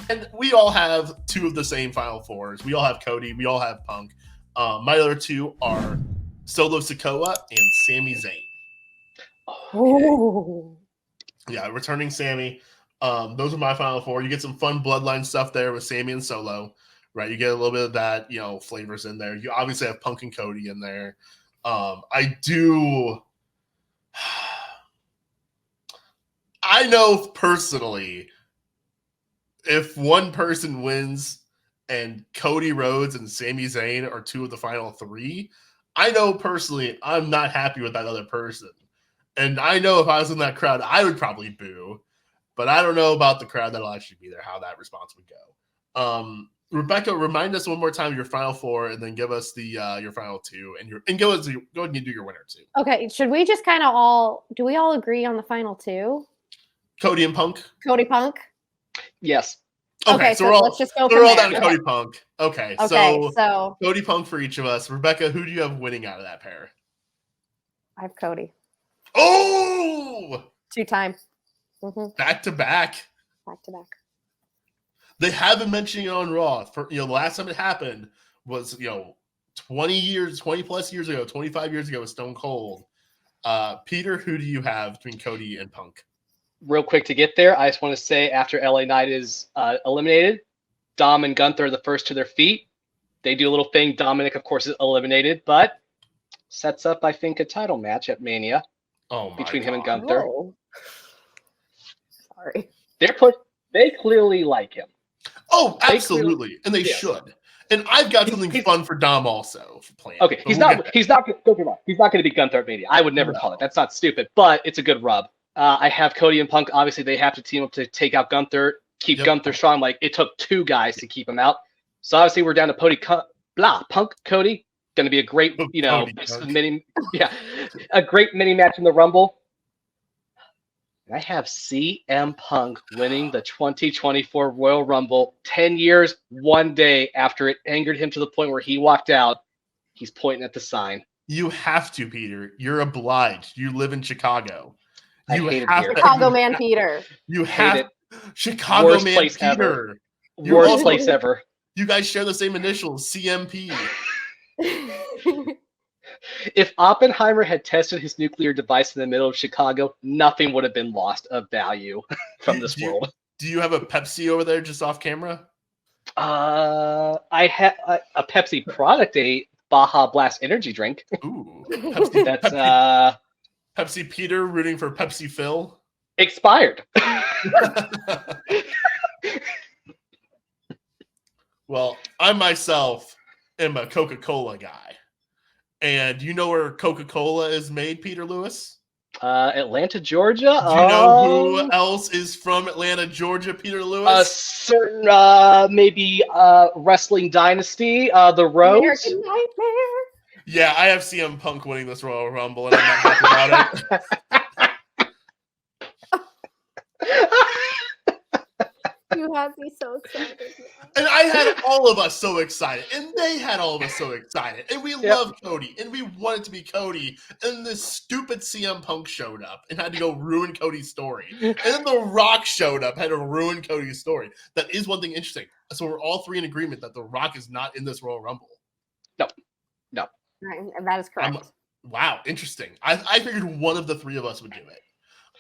And we all have two of the same Final Fours. We all have Cody. We all have Punk. My other two are Solo Sikoa and Sami Zayn. Oh. Yeah, returning Sammy. Those are my Final Four. You get some fun bloodline stuff there with Sammy and Solo, right? You get a little bit of that, flavors in there. You obviously have Punk and Cody in there. I know personally, if one person wins and Cody Rhodes and Sami Zayn are two of the final three, I know personally I'm not happy with that other person. And I know if I was in that crowd, I would probably boo. But I don't know about the crowd that'll actually be there, how that response would go. Rebecca, remind us one more time your final four, and then give us the your final two, and go ahead and do your winner too. Okay, should we just kind of do we all agree on the final two? Cody and Punk. Cody Punk. Yes. Okay, so let's just go. We're all down to Cody Punk. Okay, so Cody Punk for each of us. Rebecca, who do you have winning out of that pair? I have Cody. Oh, 2-time. Back to back. They have been mentioning it on Raw. For the last time it happened was 20 plus years ago, 25 years ago with Stone Cold. Peter, who do you have between Cody and Punk? Real quick to get there, I just want to say after LA Knight is eliminated, Dom and Gunther are the first to their feet. They do a little thing. Dominic, of course, is eliminated, but sets up, I think, a title match at Mania between him and Gunther. Oh. Sorry. They clearly like him. Oh, absolutely, and they should. And I've got something fun for Dom also planned. Okay, he's not. Don't get me wrong. He's not going to be Gunther at Mania. I would never call it. That's not stupid, but it's a good rub. I have Cody and Punk. Obviously, they have to team up to take out Gunther, keep Gunther strong. Like it took 2 guys to keep him out. So obviously, we're down to Punk, Cody. Going to be a great, a great mini match in the Rumble. And I have CM Punk winning the 2024 Royal Rumble 10 years, 1 day after it angered him to the point where he walked out. He's pointing at the sign. You have to, Peter. You're obliged. You live in Chicago. Chicago man, Peter. You have Chicago Worst man, place Peter. Worst place ever. You guys share the same initials, CMP. If Oppenheimer had tested his nuclear device in the middle of Chicago, nothing would have been lost of value from this world. Do you have a Pepsi over there just off camera? I have a Pepsi product, a Baja Blast energy drink. Ooh, Pepsi. That's Pepsi Peter rooting for Pepsi Phil. Expired. Well, I myself am a Coca-Cola guy. And you know where Coca-Cola is made, Peter Lewis? Atlanta, Georgia. Do you know who else is from Atlanta, Georgia, Peter Lewis? A certain, maybe wrestling dynasty, the Rhodes. American Nightmare. Yeah, I have CM Punk winning this Royal Rumble, and I'm not happy about it. You have me so excited. And I had all of us so excited, and they had all of us so excited, and we love Cody, and we wanted to be Cody, and this stupid CM Punk showed up and had to go ruin Cody's story, and then The Rock showed up, had to ruin Cody's story. That is one thing interesting. So we're all three in agreement that The Rock is not in this Royal Rumble. No. Right, that is correct. Wow, interesting. I figured one of the three of us would do it.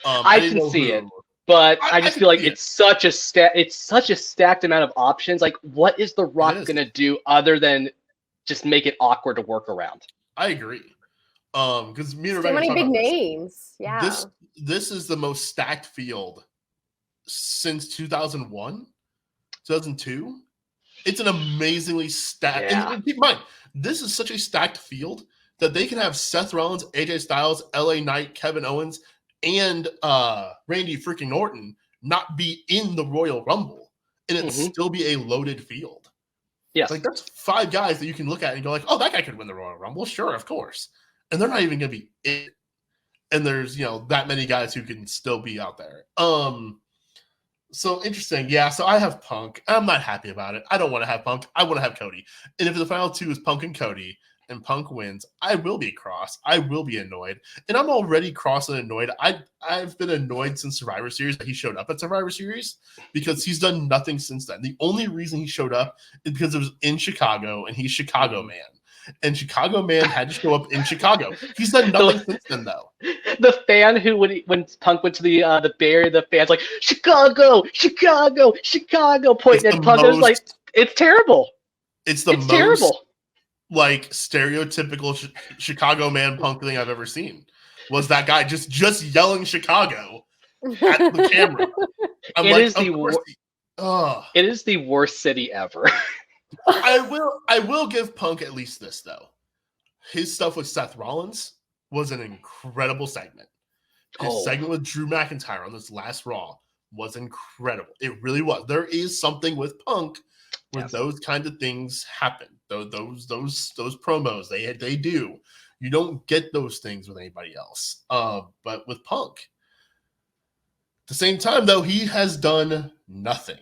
I can see it. But I just feel like it's such a stacked amount of options. Like, what is The Rock going to do other than just make it awkward to work around? I agree. Because me and Rebecca, so many big names. Yeah. This is the most stacked field since 2001, 2002. It's an amazingly stacked. Yeah. And keep in mind, this is such a stacked field that they can have Seth Rollins, AJ Styles, LA Knight, Kevin Owens, and Randy freaking Orton not be in the Royal Rumble, and it still be a loaded field. Yes. Like, that's 5 guys that you can look at and go like, oh, that guy could win the Royal Rumble. Sure, of course. And they're not even going to be in. And there's, that many guys who can still be out there. So interesting. Yeah, so I have Punk. I'm not happy about it. I don't want to have Punk. I want to have Cody. And if the final 2 is Punk and Cody, and Punk wins, I will be cross. I will be annoyed. And I'm already cross and annoyed. I've been annoyed since Survivor Series that he showed up at Survivor Series because he's done nothing since then. The only reason he showed up is because it was in Chicago and he's Chicago man. And Chicago man had to show up in Chicago. He's done nothing since then, though. The fan who, when Punk went to the Barrier, the fans like, Chicago, Chicago, Chicago, pointing at Punk. It was like, it's terrible. It's most terrible. Like stereotypical Chicago man Punk thing I've ever seen. Was that guy just yelling Chicago at the camera? It is the worst city ever. I will give Punk at least this, though. His stuff with Seth Rollins was an incredible segment. His segment with Drew McIntyre on this last Raw was incredible. It really was. There is something with Punk where those kinds of things happen. Those promos, they do. You don't get those things with anybody else. But with Punk, at the same time, though, he has done nothing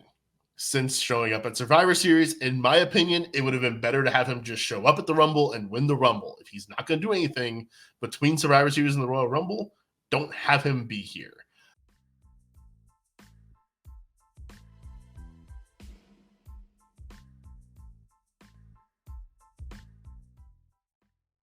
since showing up at Survivor Series. In my opinion, it would have been better to have him just show up at the Rumble and win the Rumble. If he's not going to do anything between Survivor Series and the Royal Rumble, don't have him be here.